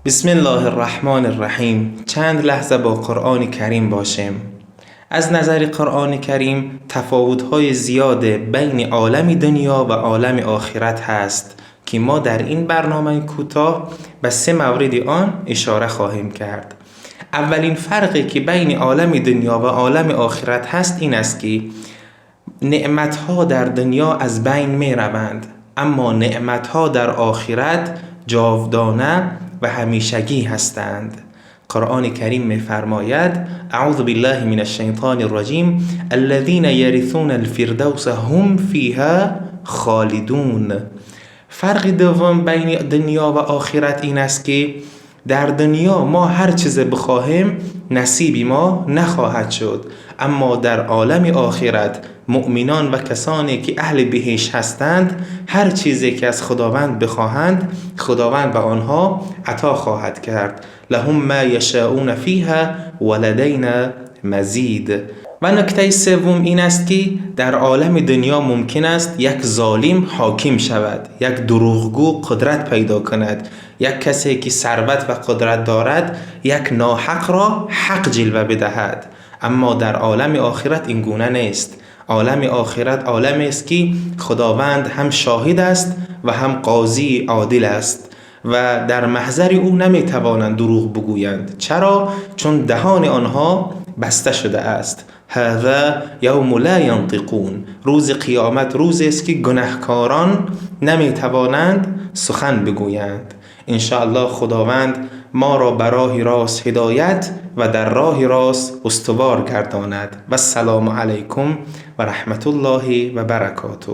بسم الله الرحمن الرحیم. چند لحظه با قرآن کریم باشیم. از نظر قرآن کریم تفاوت‌های زیاد بین عالم دنیا و عالم آخرت هست که ما در این برنامه کوتاه به 3 مورد آن اشاره خواهیم کرد. اولین فرقی که بین عالم دنیا و عالم آخرت هست این است که نعمت‌ها در دنیا از بین می روند، اما نعمت‌ها در آخرت جاودانه و همیشگی هستند. قرآن کریم می فرماید: اعوذ بالله من الشیطان الرجیم الذين يرثون الفردوس هم فيها خالدون. فرق دوم بین دنیا و آخرت این است که در دنیا ما هر چیز بخواهیم نصیبی ما نخواهد شد، اما در عالم آخرت مؤمنان و کسانی که اهل بهشت هستند هر چیزی که از خداوند بخواهند خداوند به آنها عطا خواهد کرد. لهم ما یشاءون فیها ولدینا مزید. و نکته سوم این است که در عالم دنیا ممکن است یک ظالم حاکم شود، یک دروغگو قدرت پیدا کند، یک کسی که ثروت و قدرت دارد یک ناحق را حق جلوه بدهد. اما در عالم آخرت این گونه نیست. عالم آخرت عالمی است که خداوند هم شاهد است و هم قاضی عادل است و در محضر او نمیتوانند دروغ بگویند. چرا؟ چون دهان آنها بسته شده است. هذا یوم لا ینطقون. روز قیامت روزی است که گناهکاران نمیتوانند سخن بگویند. انشاءالله خداوند ما را به راه راست هدایت و در راه راست استوار گرداند. و السلام علیکم و رحمت الله و برکاته.